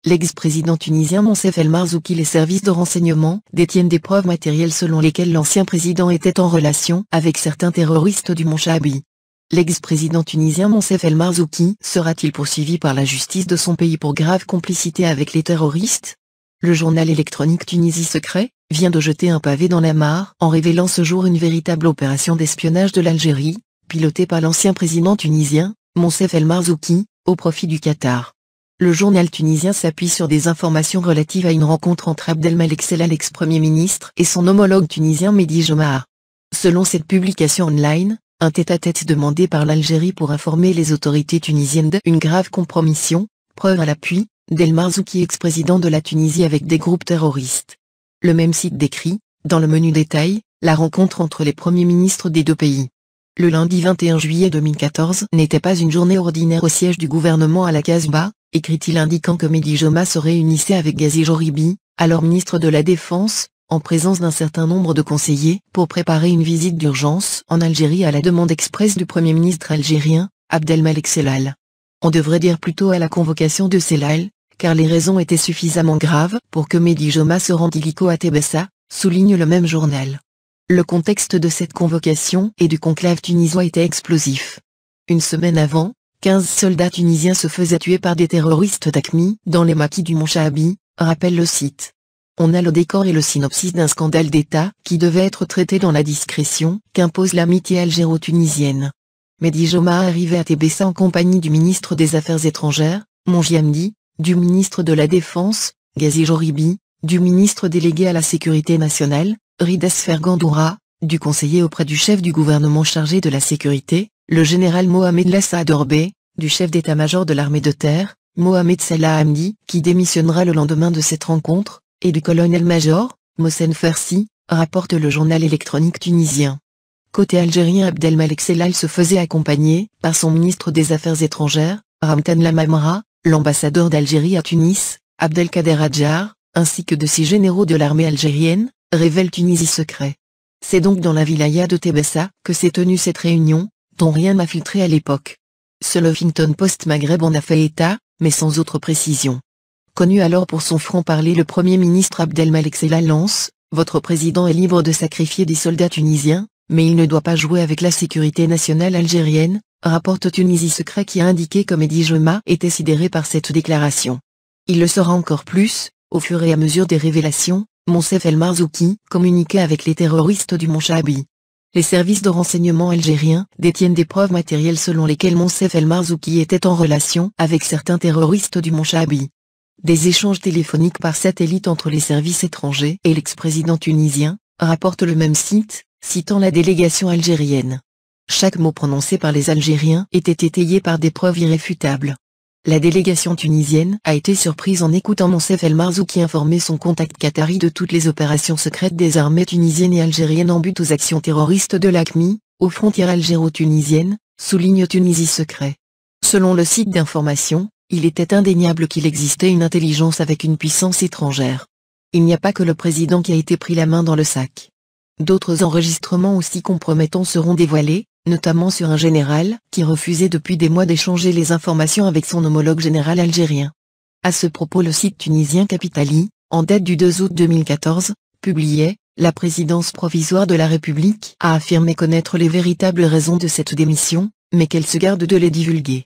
L'ex-président tunisien Moncef El Marzouki. Les services de renseignement détiennent des preuves matérielles selon lesquelles l'ancien président était en relation avec certains terroristes du Mont Chaabi. L'ex-président tunisien Moncef El Marzouki sera-t-il poursuivi par la justice de son pays pour grave complicité avec les terroristes? Le journal électronique Tunisie Secret vient de jeter un pavé dans la mare en révélant ce jour une véritable opération d'espionnage de l'Algérie, pilotée par l'ancien président tunisien, Moncef El Marzouki, au profit du Qatar. Le journal tunisien s'appuie sur des informations relatives à une rencontre entre Abdelmalek Sellal, l'ex-premier ministre, et son homologue tunisien Mehdi Jomah. Selon cette publication online, un tête-à-tête demandé par l'Algérie pour informer les autorités tunisiennes d'une grave compromission, preuve à l'appui, d'El Marzouki, ex-président de la Tunisie, avec des groupes terroristes. Le même site décrit, dans le menu détail, la rencontre entre les premiers ministres des deux pays. Le lundi 21 juillet 2014 n'était pas une journée ordinaire au siège du gouvernement à la Casbah, écrit-il, indiquant que Mehdi Jomah se réunissait avec Ghazi Joribi, alors ministre de la Défense, en présence d'un certain nombre de conseillers, pour préparer une visite d'urgence en Algérie à la demande expresse du Premier ministre algérien, Abdelmalek Sellal. On devrait dire plutôt à la convocation de Sellal, car les raisons étaient suffisamment graves pour que Mehdi Jomah se rende illico à Tébessa, souligne le même journal. Le contexte de cette convocation et du conclave tunisois était explosif. Une semaine avant, 15 soldats tunisiens se faisaient tuer par des terroristes d'AQMI dans les maquis du Mont Chaabi, rappelle le site. On a le décor et le synopsis d'un scandale d'État qui devait être traité dans la discrétion qu'impose l'amitié algéro-tunisienne. Mehdi Jomah arrivait à Tébessa en compagnie du ministre des Affaires étrangères, Monji Hamdi, du ministre de la Défense, Ghazi Joribi, du ministre délégué à la Sécurité nationale, Rida Sfergandoura, du conseiller auprès du chef du gouvernement chargé de la sécurité, le général Mohamed Lassaad Orbe, du chef d'état-major de l'armée de terre, Mohamed Salah Hamdi, qui démissionnera le lendemain de cette rencontre, et du colonel-major, Mohsen Fersi, rapporte le journal électronique tunisien. Côté algérien, Abdelmalek Sellal se faisait accompagner par son ministre des Affaires étrangères, Ramtan Lamamra, l'ambassadeur d'Algérie à Tunis, Abdelkader Adjar, ainsi que de 6 généraux de l'armée algérienne, révèle Tunisie Secret. C'est donc dans la wilaya de Tébessa que s'est tenue cette réunion, dont rien n'a filtré à l'époque. Seul Huffington Post Maghreb en a fait état, mais sans autre précision. Connu alors pour son franc-parler, le Premier ministre Abdelmalek Sellal lance « Votre président est libre de sacrifier des soldats tunisiens, mais il ne doit pas jouer avec la sécurité nationale algérienne », rapporte Tunisie Secret, qui a indiqué que Mehdi Jomah était sidéré par cette déclaration. Il le sera encore plus, au fur et à mesure des révélations, Moncef El Marzouki communiquait avec les terroristes du Mont Chaabi. Les services de renseignement algériens détiennent des preuves matérielles selon lesquelles Moncef El Marzouki était en relation avec certains terroristes du Mont Chaabi. Des échanges téléphoniques par satellite entre les services étrangers et l'ex-président tunisien, rapporte le même site, citant la délégation algérienne. Chaque mot prononcé par les Algériens était étayé par des preuves irréfutables. La délégation tunisienne a été surprise en écoutant Moncef El Marzouki informer son contact qatari de toutes les opérations secrètes des armées tunisiennes et algériennes en but aux actions terroristes de l'AQMI, aux frontières algéro-tunisiennes, souligne Tunisie Secret. Selon le site d'information, il était indéniable qu'il existait une intelligence avec une puissance étrangère. Il n'y a pas que le président qui a été pris la main dans le sac. D'autres enregistrements aussi compromettants seront dévoilés, notamment sur un général qui refusait depuis des mois d'échanger les informations avec son homologue général algérien. À ce propos, le site tunisien Capitali, en date du 2 août 2014, publiait « La présidence provisoire de la République a affirmé connaître les véritables raisons de cette démission, mais qu'elle se garde de les divulguer.